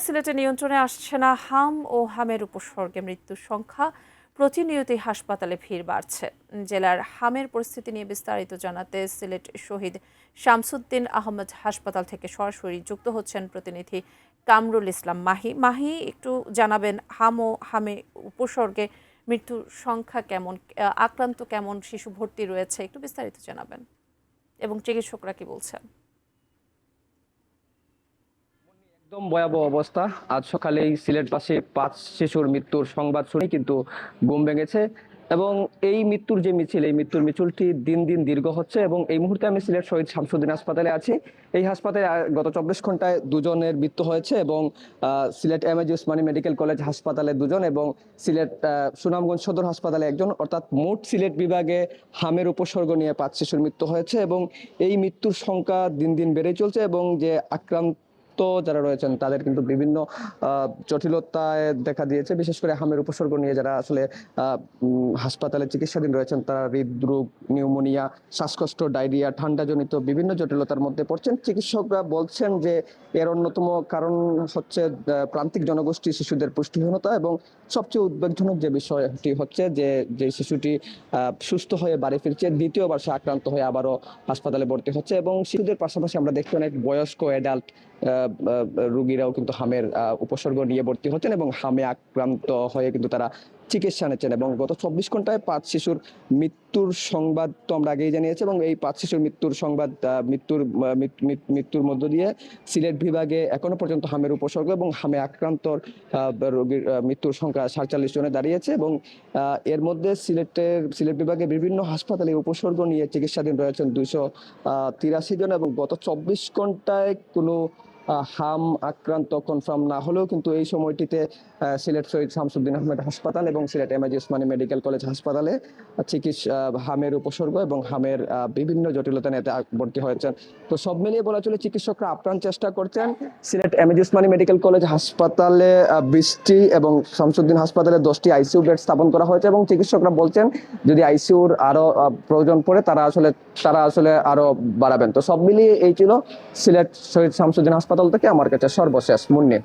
সিলেটে নিয়ন্ত্রণে আসছে না হাম ও হামের উপসর্গে মৃত্যুর সংখ্যা। প্রতিনিয়তই হাসপাতালে ভিড় বাড়ছে। জেলার হামের পরিস্থিতি নিয়ে বিস্তারিত জানাতে সিলেট শহীদ শামসুদ্দিন আহমেদ হাসপাতাল থেকে সরাসরি যুক্ত হচ্ছেন প্রতিনিধি কামরুল ইসলাম মাহি। মাহি, একটু জানাবেন হাম ও হামে উপসর্গে মৃত্যুর সংখ্যা কেমন, আক্রান্ত কেমন, শিশু ভর্তি রয়েছে, একটু বিস্তারিত জানাবেন এবং চিকিৎসকরা কি বলছেন? একদম ভয়াবহ অবস্থা। আজ সকালেই সিলেটবাসী 5 শিশুর মৃত্যুর সংবাদ শুনে কিন্তু ঘুম ভেঙেছে এবং এই মৃত্যুর যে মিছিল, এই মৃত্যুর মিছিলটি দিন দিন দীর্ঘ হচ্ছে এবং এই মুহূর্তে আমি সিলেট শহীদ শামসুদ্দিন হাসপাতালে আছি। এই হাসপাতালে গত 24 ঘন্টায় দুজনের মৃত্যু হয়েছে এবং Sylhet MAG Osmani medical college হাসপাতালে দুজন এবং সিলেট সুনামগঞ্জ সদর হাসপাতালে একজন, অর্থাৎ মোট সিলেট বিভাগে হামের উপসর্গ নিয়ে 5 শিশুর মৃত্যু হয়েছে এবং এই মৃত্যুর সংখ্যা দিন দিন বেড়েই চলছে এবং যে আক্রান্ত যারা রয়েছেন তাদের কিন্তু বিভিন্ন জটিলতায় দেখা দিয়েছে। বিশেষ করে হামের উপসর্গ নিয়ে যারা আসলে হাসপাতালে চিকিৎসাধীন রয়েছেন তারা হৃদরোগ, নিউমোনিয়া, শ্বাসকষ্ট, ডায়রিয়া, ঠান্ডাজনিত বিভিন্ন জটিলতার মধ্যে পড়ছেন। চিকিৎসকরা বলছেন যে এর অন্যতম কারণ হচ্ছে প্রান্তিক জনগোষ্ঠী শিশুদের পুষ্টিহীনতা এবং সবচেয়ে উদ্বেগজনক যে বিষয়টি হচ্ছে যে শিশুটি সুস্থ হয়ে বাড়ি ফিরছে, দ্বিতীয়বার সে আক্রান্ত হয়ে আবারও হাসপাতালে ভর্তি হচ্ছে এবং শিশুদের পাশাপাশি আমরা দেখছি অনেক বয়স্ক অ্যাডাল্ট রোগীরাও কিন্তু হামের উপসর্গ নিয়ে ভর্তি হচ্ছেন এবং হামে আক্রান্ত হয়ে কিন্তু তারা চিকিৎসা নিচ্ছেন এবং গত 24 ঘন্টায় 5 শিশুর মৃত্যুর সংবাদ তো আমরা আগেই জানিয়েছি এবং এই 5 শিশুর মৃত্যুর সংবাদ মৃত্যুর মধ্য দিয়ে সিলেট বিভাগে এখনো পর্যন্ত হামের উপসর্গ এবং হামে আক্রান্ত রোগীর মৃত্যুর সংখ্যা 47 জনে দাঁড়িয়েছে এবং এর মধ্যে সিলেট বিভাগে বিভিন্ন হাসপাতালে উপসর্গ নিয়ে চিকিৎসাধীন রয়েছেন 283 জন এবং গত 24 ঘন্টায় কোনো হাম আক্রান্ত কনফার্ম না হলেও কিন্তু এই সময়টিতে সিলেট শহীদ শামসুদ্দিন আহমেদ হাসপাতাল এবং Sylhet MAG Osmani medical college হাসপাতালে চিকিৎসা হামের উপসর্গ এবং হামের বিভিন্ন জটিলতা নিয়ে ভর্তি হয়েছেন। তো সব মিলিয়ে বলা চলে চিকিৎসকরা আপ্রাণ চেষ্টা করছেন। Sylhet MAG Osmani medical college হাসপাতালে 20টি এবং শামসুদ্দিন হাসপাতালে 10টি আইসিইউ বেড স্থাপন করা হয়েছে এবং চিকিৎসকরা বলছেন যদি আইসিইউর আরো প্রয়োজন পড়ে তারা আসলে আরো বাড়াবেন। তো সব মিলিয়ে এই ছিল সিলেট শহীদ শামসুদ্দিন হাসপাতাল থেকে আমার কাছে সর্বশেষ মুন্নি।